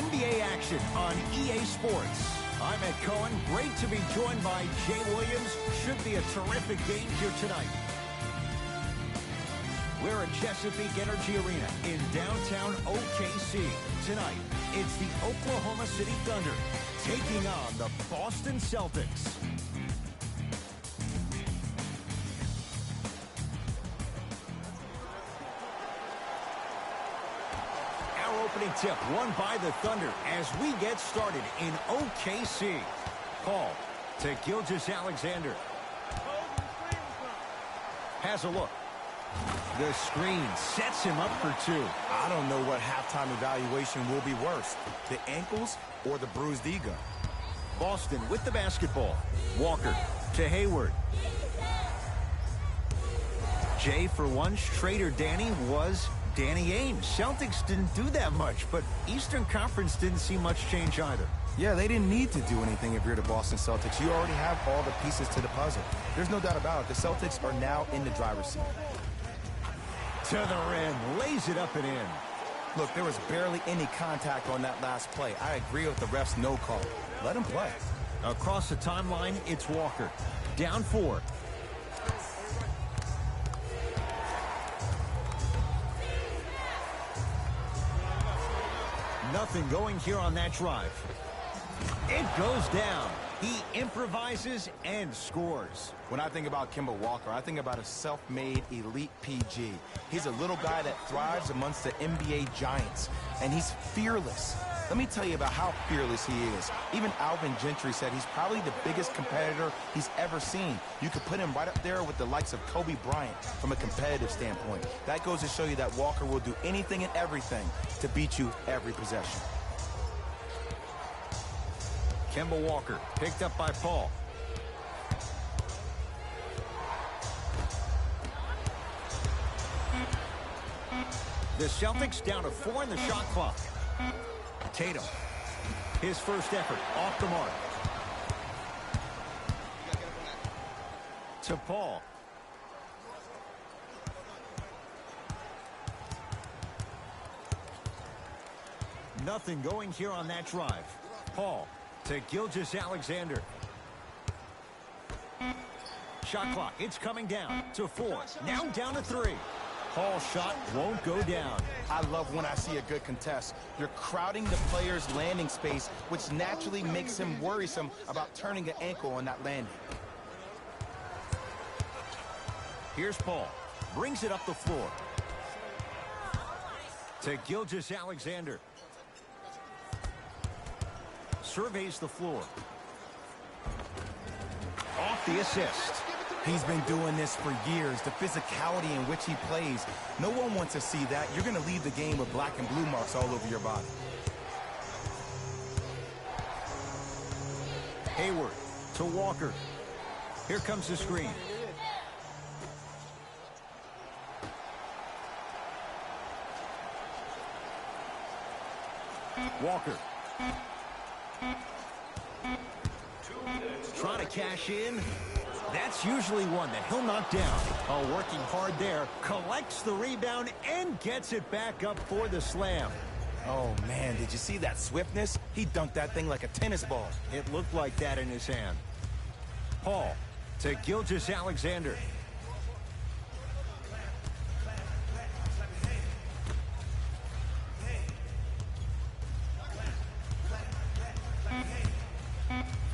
NBA action on EA Sports. I'm Ed Cohen. Great to be joined by Jay Williams. Should be a terrific game here tonight. We're at Chesapeake Energy Arena in downtown OKC. Tonight, it's the Oklahoma City Thunder taking on the Boston Celtics. Our opening tip won by the Thunder as we get started in OKC. Paul to Gilgeous-Alexander. Has a look. The screen sets him up for two. I don't know what halftime evaluation will be worse, the ankles or the bruised ego. Boston with the basketball. Walker to Hayward. Jay, for once, Trader Danny was Danny Ainge. Celtics didn't do that much, but Eastern Conference didn't see much change either. Yeah, they didn't need to do anything if you're the Boston Celtics. You already have all the pieces to the puzzle. There's no doubt about it. The Celtics are now in the driver's seat. To the rim, lays it up and in. Look, there was barely any contact on that last play. I agree with the ref's no call. Let him play. Across the timeline, it's Walker. Down 4. Nothing going here on that drive. It goes down. He improvises and scores. When I think about Kemba Walker, I think about a self-made elite PG. He's a little guy that thrives amongst the NBA giants, and he's fearless. Let me tell you about how fearless he is. Even Alvin Gentry said he's probably the biggest competitor he's ever seen. You could put him right up there with the likes of Kobe Bryant from a competitive standpoint. That goes to show you that Walker will do anything and everything to beat you every possession. Kemba Walker picked up by Paul. The Celtics down to 4 in the shot clock. Tatum, his first effort off the mark. To Paul. Nothing going here on that drive. Paul to Gilgeous-Alexander. Shot clock, it's coming down to 4. Now down to 3. Paul's shot won't go down. I love when I see a good contest. You're crowding the player's landing space, which naturally makes him worrisome about turning an ankle on that landing. Here's Paul. Brings it up the floor. To Gilgeous-Alexander. Surveys the floor. Off the assist. He's been doing this for years, the physicality in which he plays. No one wants to see that. You're going to leave the game with black and blue marks all over your body. Hayward to Walker. Here comes the screen. Walker. Trying to cash in. That's usually one that he'll knock down. Oh, working hard there. Collects the rebound and gets it back up for the slam. Oh, man, did you see that swiftness? He dunked that thing like a tennis ball. It looked like that in his hand. Paul to Gilgeous-Alexander.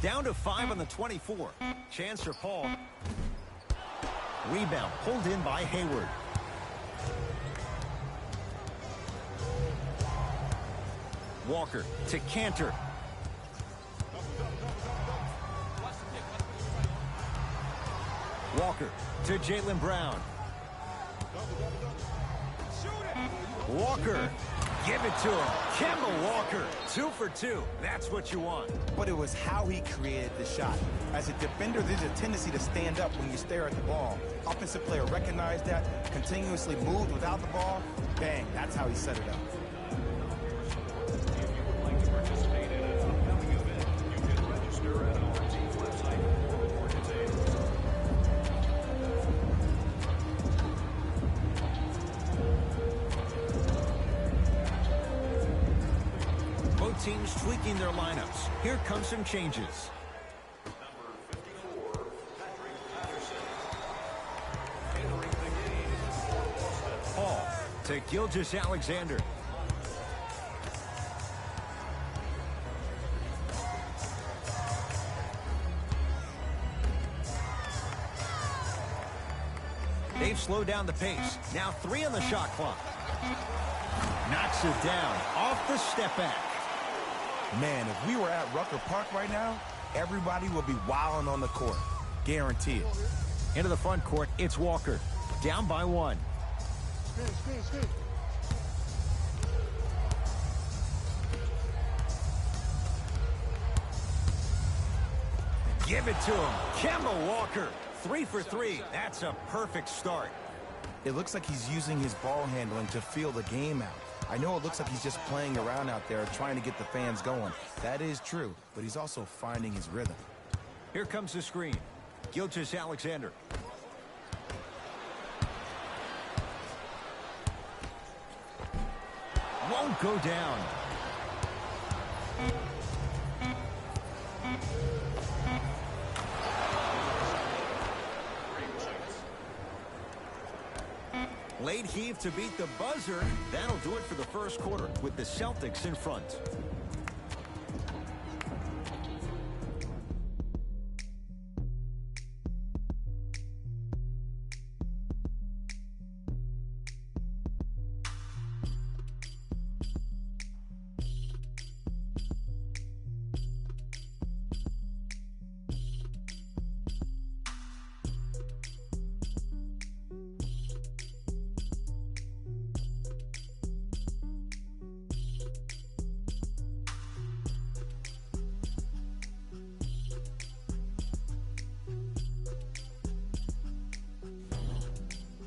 Down to 5 on the 24. Chance for Paul. Rebound pulled in by Hayward. Walker to Cantor. Walker to Jaylen Brown. Walker. Give it to him. Kemba Walker, 2 for 2. That's what you want. But it was how he created the shot. As a defender, there's a tendency to stand up when you stare at the ball. Offensive player recognized that, continuously moved without the ball. Bang, that's how he set it up. If you would like to participate in an upcoming event, you can register at our team website or today. Both teams tweaking their lineups. Here come some changes. Number 54, Patrick Patterson. Entering the game for Boston. Paul to Gilgeous-Alexander. They've slowed down the pace. Now 3 on the shot clock. Knocks it down off the step back. Man, if we were at Rucker Park right now, everybody would be wilding on the court. Guarantee it. Into the front court, it's Walker. Down by 1. Give it to him. Kemba Walker. 3 for 3. That's a perfect start. It looks like he's using his ball handling to feel the game out. I know it looks like he's just playing around out there trying to get the fans going. That is true, but he's also finding his rhythm. Here comes the screen. Gilgeous-Alexander. Won't go down. Late heave to beat the buzzer. That'll do it for the first quarter with the Celtics in front.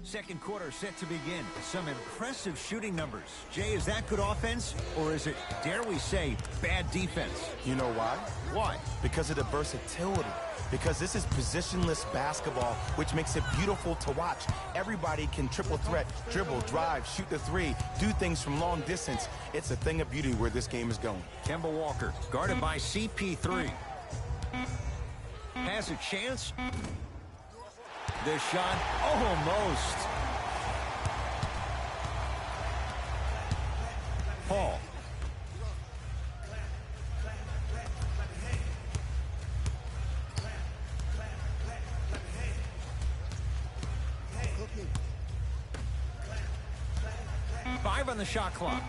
Second quarter set to begin. Some impressive shooting numbers. Jay, is that good offense, or is it, dare we say, bad defense? You know why? Why? Because of the versatility. Because this is positionless basketball, which makes it beautiful to watch. Everybody can triple threat, dribble, drive, shoot the 3, do things from long distance. It's a thing of beauty where this game is going. Kemba Walker, guarded by CP3. Has a chance. The shot, almost. Paul. Five on the shot clock.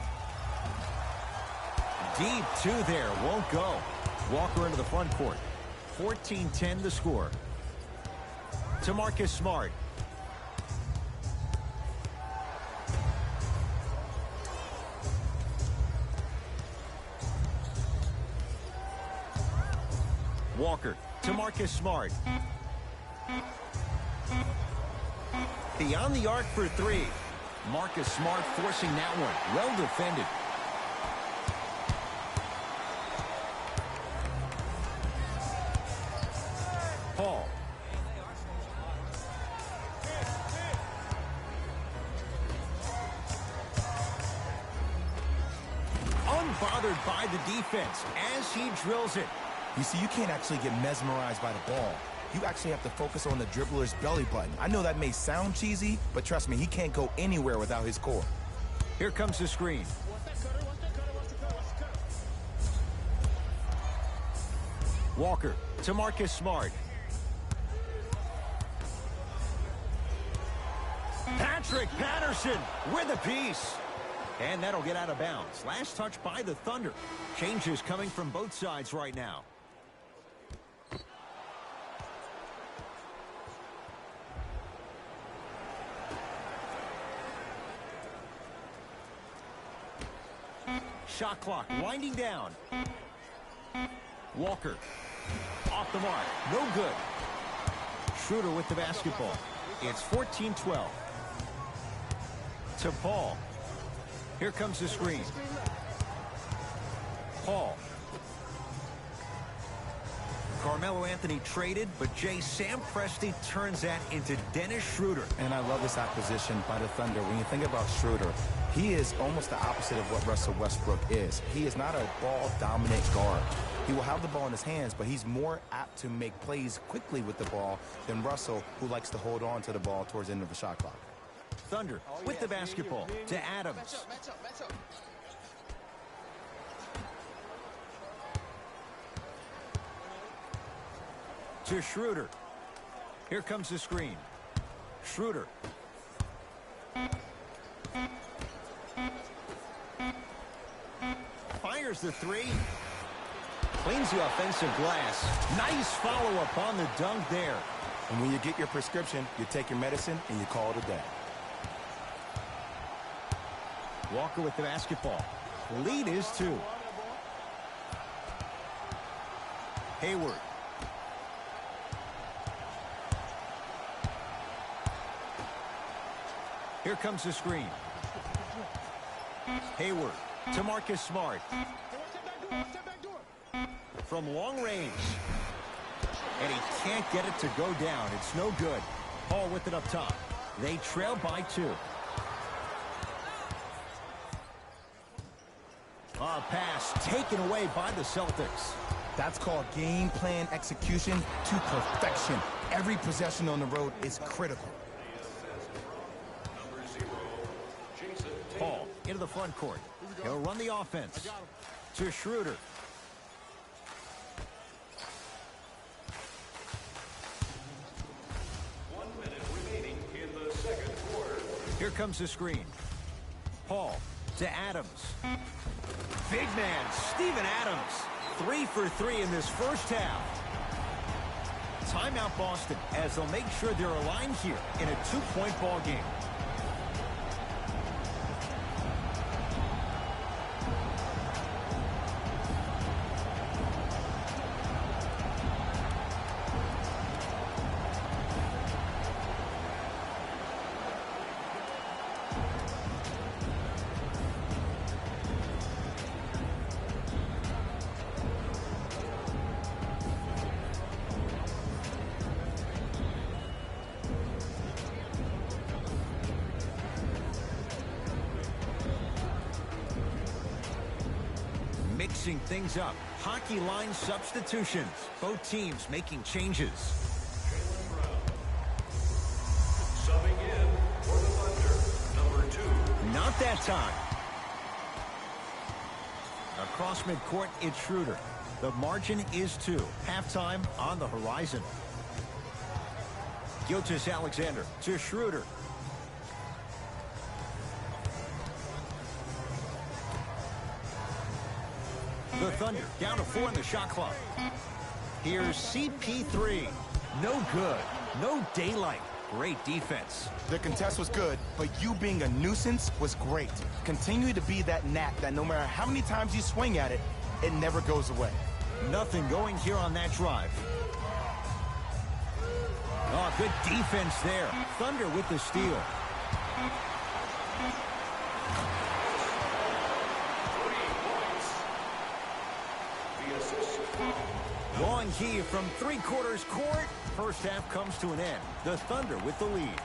Deep 2 there, won't go. Walker into the front court. 14-10 the score. To Marcus Smart. Walker to Marcus Smart. Beyond the arc for 3. Marcus Smart forcing that one. Well defended. Paul. Unbothered by the defense as he drills it. You see, you can't actually get mesmerized by the ball. You actually have to focus on the dribbler's belly button. I know that may sound cheesy, but trust me, he can't go anywhere without his core. Here comes the screen. Walker to Marcus Smart. Patrick Patterson with a piece. And that'll get out of bounds. Last touch by the Thunder. Changes coming from both sides right now. Shot clock winding down. Walker off the mark. No good. Schroeder with the basketball. It's 14-12. To Paul. Here comes the screen. Paul. Carmelo Anthony traded, but Sam Presti turns that into Dennis Schroeder. And I love this acquisition by the Thunder. When you think about Schroeder, he is almost the opposite of what Russell Westbrook is. He is not a ball-dominant guard. He will have the ball in his hands, but he's more apt to make plays quickly with the ball than Russell, who likes to hold on to the ball towards the end of the shot clock. Thunder with the basketball to Adams. Match up. To Schroeder. Here comes the screen. Schroeder. Fires the three. Cleans the offensive glass. Nice follow-up on the dunk there. And when you get your prescription, you take your medicine and you call it a day. Walker with the basketball. Lead is 2. Hayward. Here comes the screen. Hayward to Marcus Smart. From long range. And he can't get it to go down. It's no good. Hall with it up top. They trail by 2. A pass taken away by the Celtics. That's called game plan execution to perfection. Every possession on the road is critical. Hall into the front court. He'll run the offense. To Schroeder. Here comes the screen. Paul to Adams. Big man, Steven Adams. 3 for 3 in this first half. Timeout Boston as they'll make sure they're aligned here in a 2-point ball game. Mixing things up. Hockey line substitutions. Both teams making changes. Subbing in for the Thunder, number 2. Not that time. Across midcourt, it's Schroeder. The margin is 2. Halftime on the horizon. Gilgeous Alexander to Schroeder. The Thunder down to 4 in the shot clock. Here's CP3. No good. No daylight. Great defense. The contest was good, but you being a nuisance was great. Continue to be that gnat that no matter how many times you swing at it, it never goes away. Nothing going here on that drive. Oh, good defense there. Thunder with the steal. Long key from three-quarters court. First half comes to an end. The Thunder with the lead.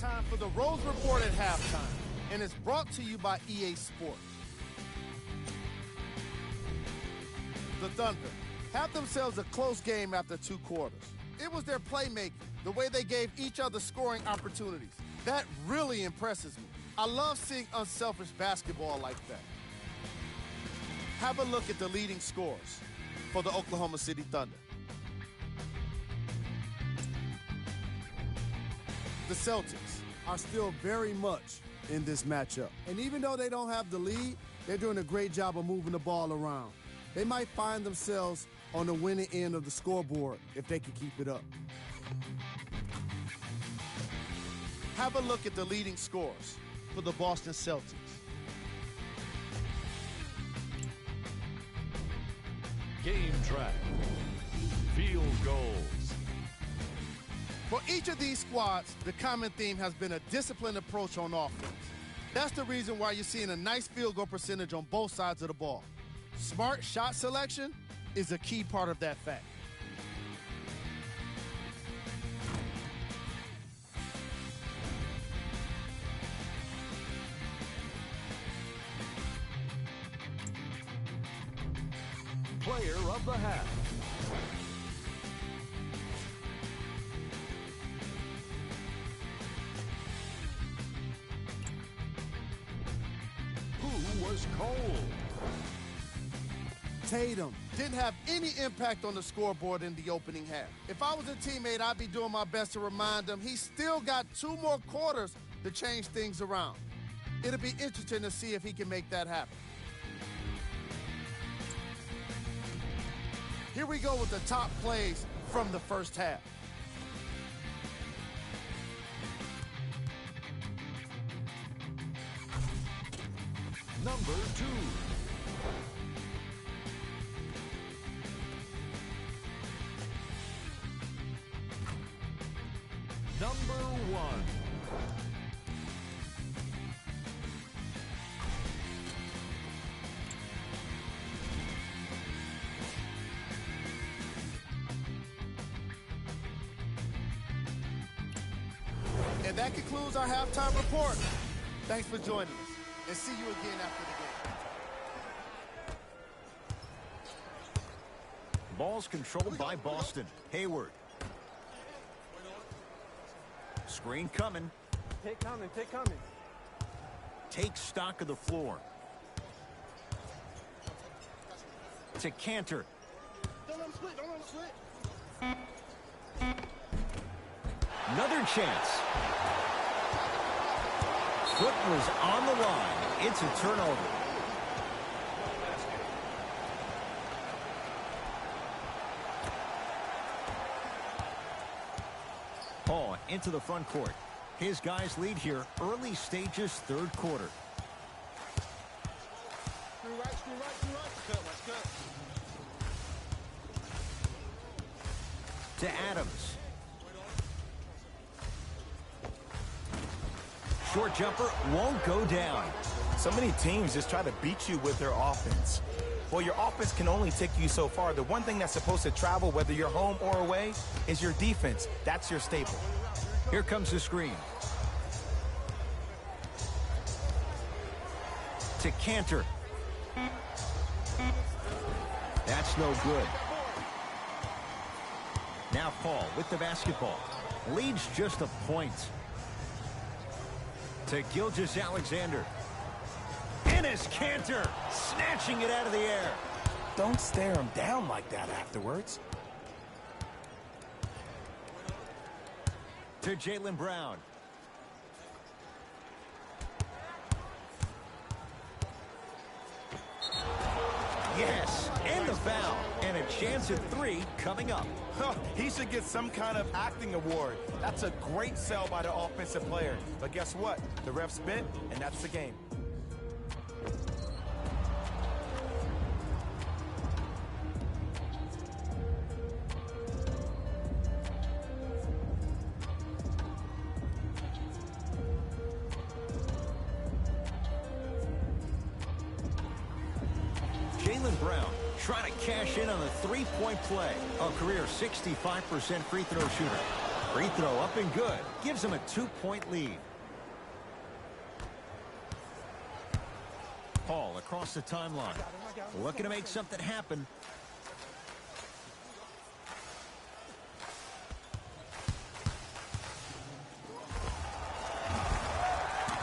Time for the Rose Report at halftime, and it's brought to you by EA Sports. The Thunder had themselves a close game after 2 quarters. It was their playmaking, the way they gave each other scoring opportunities. That really impresses me. I love seeing unselfish basketball like that. Have a look at the leading scorers for the Oklahoma City Thunder. The Celtics are still very much in this matchup. And even though they don't have the lead, they're doing a great job of moving the ball around. They might find themselves on the winning end of the scoreboard if they can keep it up. Have a look at the leading scores for the Boston Celtics. Game track. Field goals. For each of these squads, the common theme has been a disciplined approach on offense. That's the reason why you're seeing a nice field goal percentage on both sides of the ball. Smart shot selection is a key part of that fact. Player of the half. Who was cold? Tatum didn't have any impact on the scoreboard in the opening half. If I was a teammate, I'd be doing my best to remind him he's still got 2 more quarters to change things around. It'll be interesting to see if he can make that happen. Here we go with the top plays from the first half. Number 2. Number 1. And that concludes our halftime report. Thanks for joining us, and see you again after the game. Ball's controlled by Boston. Hayward. Screen coming. Take coming, take coming. Takes stock of the floor. To Cantor. Don't let him split, don't let him split. Another chance. Foot was on the line. It's a turnover. Paul into the front court. His guys lead here early stages, third quarter. Screw right, screw right, screw right. Cut, let's cut. To Adams. Short jumper won't go down. So many teams just try to beat you with their offense. Well, your offense can only take you so far. The one thing that's supposed to travel, whether you're home or away, is your defense. That's your staple. Here comes the screen. To Cantor. That's no good. Now Paul with the basketball. Leads just a point. To Gilgeous-Alexander. Enes Kanter snatching it out of the air. Don't stare him down like that afterwards. To Jaylen Brown. Yes, and the foul. And a chance at 3 coming up. He should get some kind of acting award. That's a great sell by the offensive player. But guess what? The ref spit, and that's the game. Jaylen Brown trying to cash in on the three-point play. A career 65% free throw shooter. Free throw up and good. Gives him a 2-point lead. Paul across the timeline. Looking to make something happen.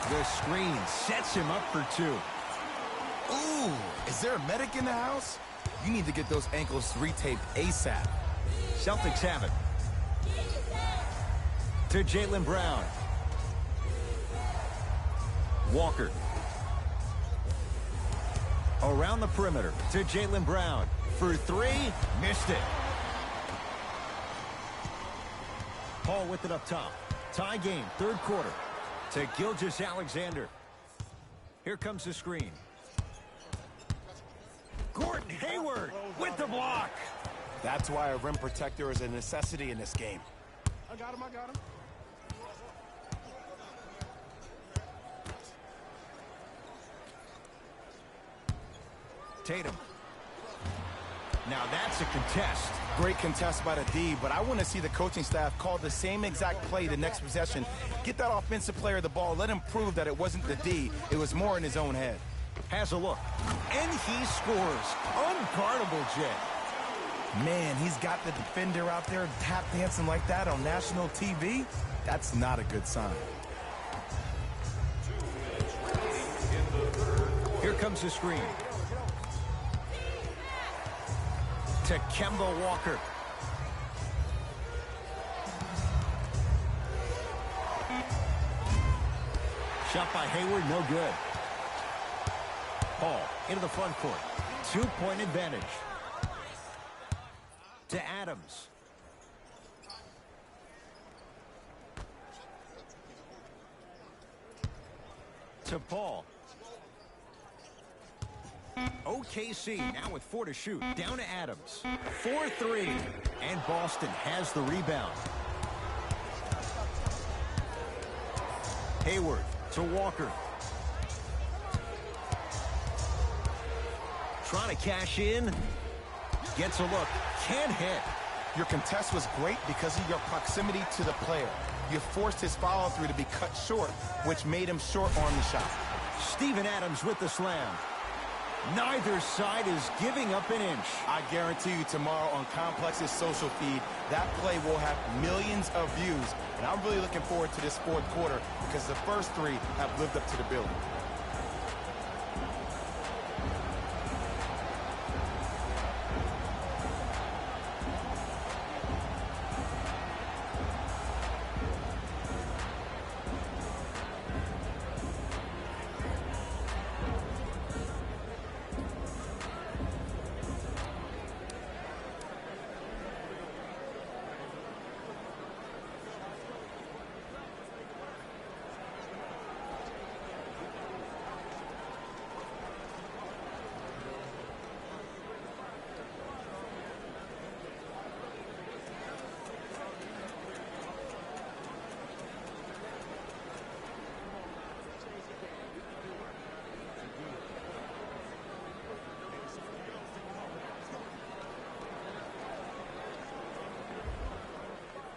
The screen sets him up for 2. Ooh, is there a medic in the house? You need to get those ankles retaped ASAP. Celtics have it. To Jaylen Brown. Walker. Around the perimeter to Jaylen Brown. For three, missed it. Paul with it up top. Tie game, third quarter. To Gilgeous-Alexander. Here comes the screen. Gordon Hayward with the block. That's why a rim protector is a necessity in this game. I got him. Tatum. Now that's a contest. Great contest by the D, but I want to see the coaching staff call the same exact play the next possession. Get that offensive player the ball. Let him prove that it wasn't the D. It was more in his own head. Has a look. And he scores. Unguardable, Jet. Man, he's got the defender out there tap dancing like that on national TV. That's not a good sign. Here comes the screen. To Kemba Walker. Shot by Hayward, no good. Paul into the front court. 2-point advantage. To Adams. To Paul. OKC now with 4 to shoot. Down to Adams. 4-3. And Boston has the rebound. Hayward to Walker. Trying to cash in. Gets a look. Can't hit. Your contest was great because of your proximity to the player. You forced his follow-through to be cut short, which made him short-arm the shot. Steven Adams with the slam. Neither side is giving up an inch. I guarantee you tomorrow on Complex's social feed, that play will have millions of views. And I'm really looking forward to this fourth quarter because the first three have lived up to the billing.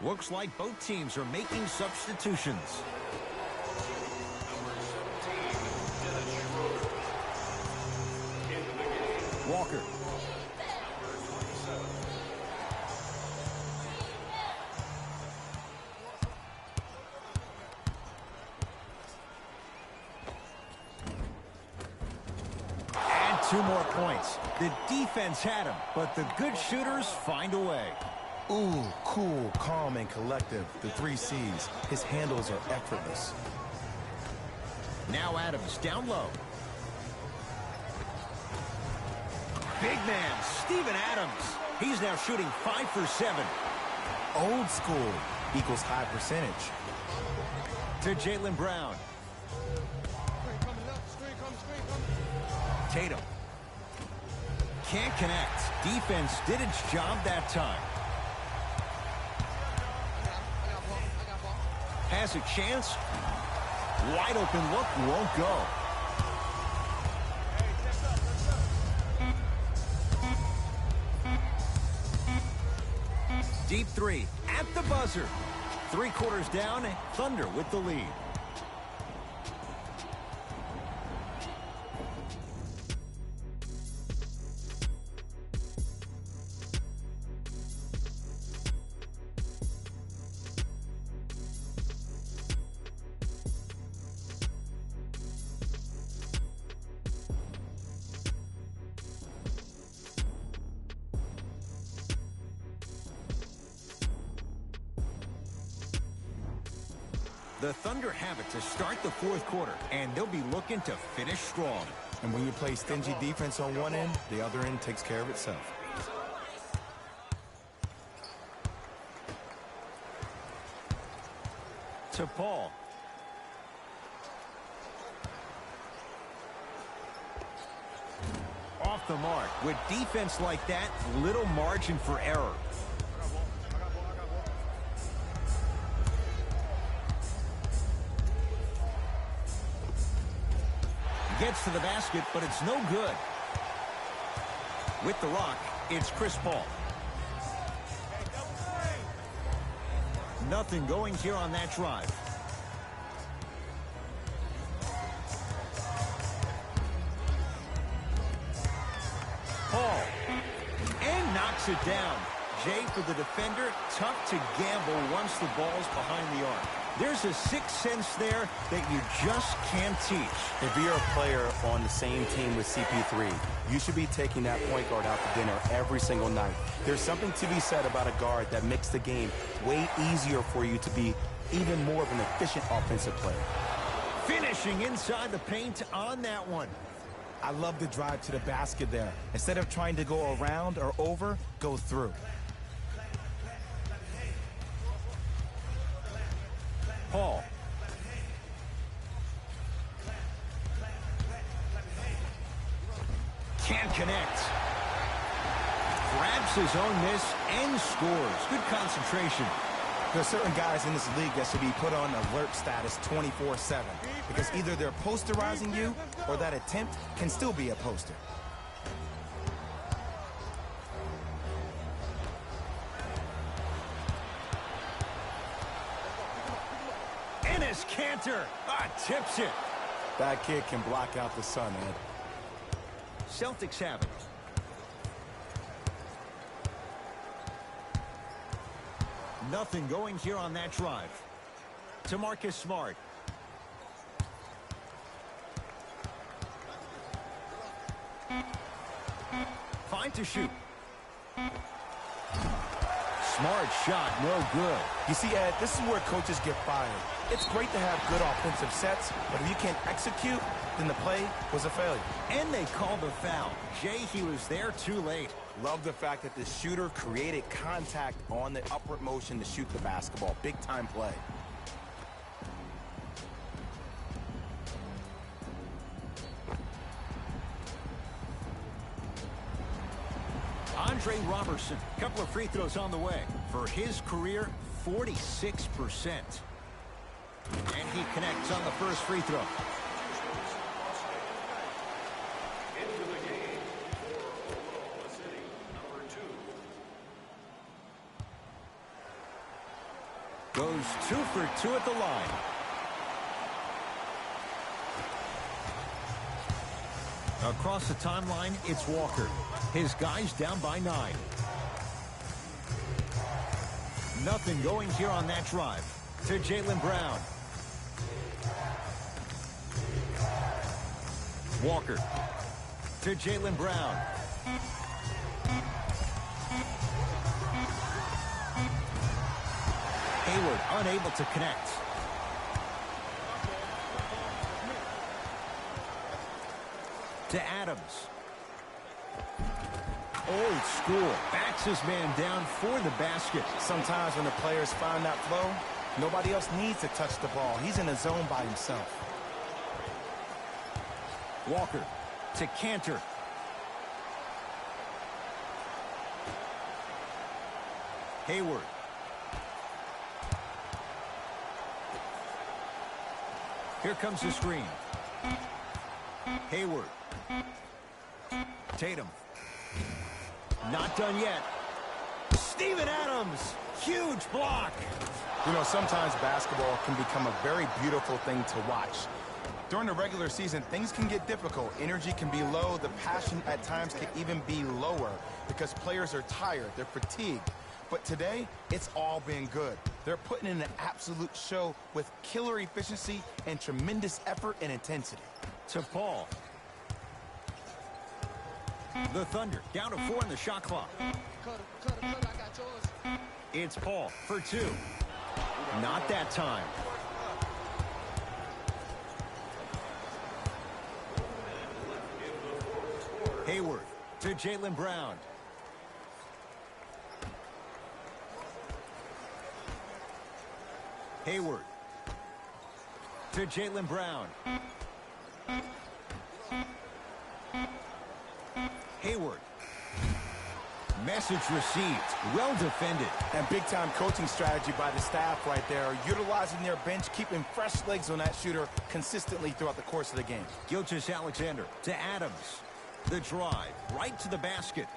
Looks like both teams are making substitutions. Walker. And 2 more points. The defense had him, but the good shooters find a way. Ooh, cool, calm, and collective. The 3 C's. His handles are effortless. Now Adams down low. Big man, Steven Adams. He's now shooting 5 for 7. Old school equals high percentage. To Jaylen Brown. Tatum. Can't connect. Defense did its job that time. Has a chance. Wide open look, won't go. Deep 3 at the buzzer. 3 quarters down, Thunder with the lead. The Thunder have it to start the fourth quarter, and they'll be looking to finish strong. And when you play stingy defense on one end, the other end takes care of itself. To Paul. Off the mark. With defense like that, little margin for error. Gets to the basket, but it's no good. With the rock, it's Chris Paul. Nothing going here on that drive. Paul. And knocks it down. Jay, for the defender, tough to gamble once the ball's behind the arc. There's a sixth sense there that you just can't teach. If you're a player on the same team with CP3, you should be taking that point guard out to dinner every single night. There's something to be said about a guard that makes the game way easier for you to be even more of an efficient offensive player. Finishing inside the paint on that one. I love the drive to the basket there. Instead of trying to go around or over, go through. Paul. Can't connect. Grabs his own miss and scores. Good concentration. There are certain guys in this league that should be put on alert status 24/7 because either they're posterizing you or that attempt can still be a poster. Cantor tips it. That kid can block out the sun, Ed. Celtics have it. Nothing going here on that drive. To Marcus Smart. Fine to shoot. Smart shot, no good. You see, Ed, this is where coaches get fired. It's great to have good offensive sets, but if you can't execute, then the play was a failure. And they called a foul. Jay, he was there too late. Love the fact that the shooter created contact on the upward motion to shoot the basketball. Big time play. Andre Robertson, couple of free throws on the way. For his career, 46%. And he connects on the first free throw. Into the game for Oklahoma City, number 2. Goes 2 for 2 at the line. Across the timeline, it's Walker. His guys down by 9. Nothing going here on that drive. To Jaylen Brown. Walker. To Jaylen Brown. Hayward unable to connect. To Adams. Old school. Backs his man down for the basket. Sometimes when the players find that flow, nobody else needs to touch the ball. He's in a zone by himself. Walker to Cantor. Hayward. Here comes the screen. Hayward. Tatum. Not done yet. Steven Adams. Huge block. You know, sometimes basketball can become a very beautiful thing to watch. During the regular season, things can get difficult. Energy can be low. The passion at times can even be lower because players are tired. They're fatigued. But today, it's all been good. They're putting in an absolute show with killer efficiency and tremendous effort and intensity. To Paul. The Thunder down to 4 in the shot clock. It's Paul for 2. Not that time. Hayward to Jaylen Brown. Hayward to Jaylen Brown. Hayward. Message received. Well defended. And big-time coaching strategy by the staff right there, utilizing their bench, keeping fresh legs on that shooter consistently throughout the course of the game. Gilgeous-Alexander to Adams. The drive right to the basket.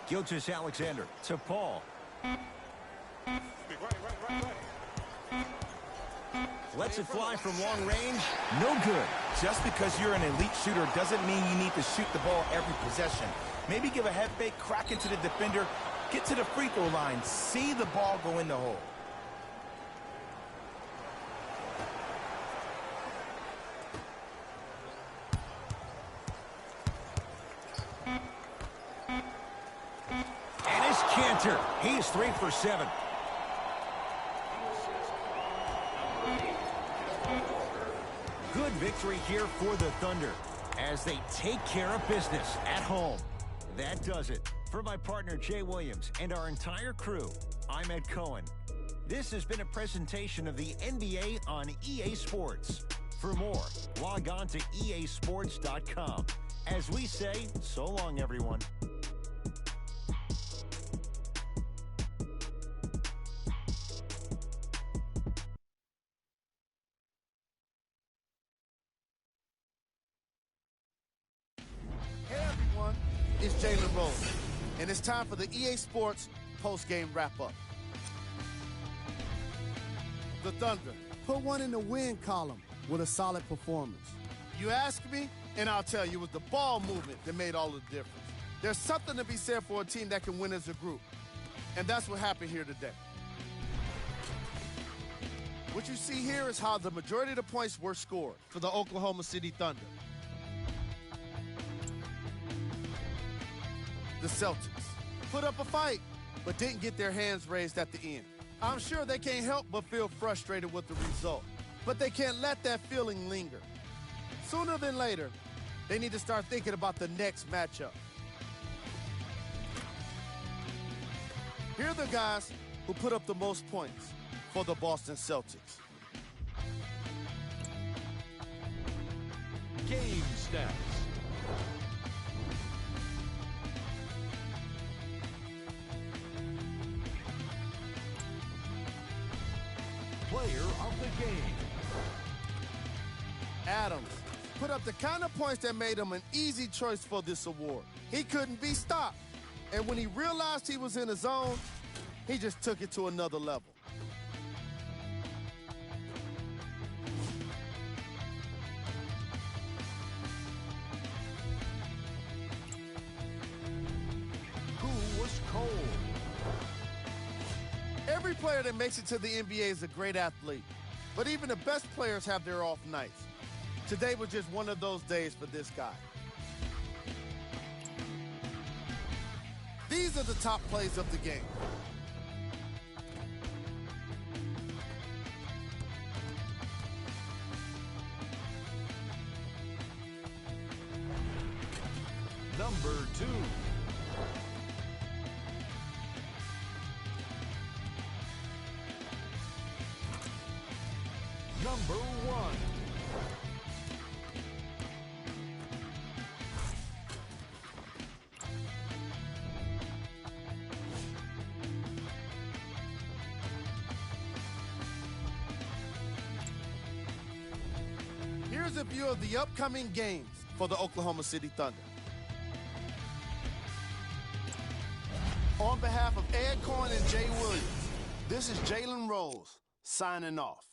Gilgeous-Alexander to Paul. Lets it fly from long range. No good. Just because you're an elite shooter doesn't mean you need to shoot the ball every possession. Maybe give a head fake, crack into the defender, get to the free throw line, see the ball go in the hole. And it's Cantor. He's 3 for 7. Good victory here for the Thunder as they take care of business at home. That does it. For my partner Jay Williams and our entire crew, I'm Ed Cohen. This has been a presentation of the NBA on EA Sports. For more, log on to easports.com. As we say, so long, everyone. Hey everyone, it's Jalen Rose, and it's time for the EA Sports post-game wrap-up. The Thunder. Put one in the win column with a solid performance. You ask me, and I'll tell you, it was the ball movement that made all the difference. There's something to be said for a team that can win as a group, and that's what happened here today. What you see here is how the majority of the points were scored for the Oklahoma City Thunder. The Celtics put up a fight, but didn't get their hands raised at the end. I'm sure they can't help but feel frustrated with the result, but they can't let that feeling linger. Sooner than later, they need to start thinking about the next matchup. Here are the guys who put up the most points for the Boston Celtics. Game stats. Player of the game. Adams put up the kind of points that made him an easy choice for this award. He couldn't be stopped, and when he realized he was in his zone, he just took it to another level. Who was cold? Every player that makes it to the NBA is a great athlete, but even the best players have their off nights. Today was just one of those days for this guy. These are the top plays of the game. Number 2. Number 1. Here's a view of the upcoming games for the Oklahoma City Thunder. On behalf of Ed Cohen and Jay Williams, this is Jalen Rose signing off.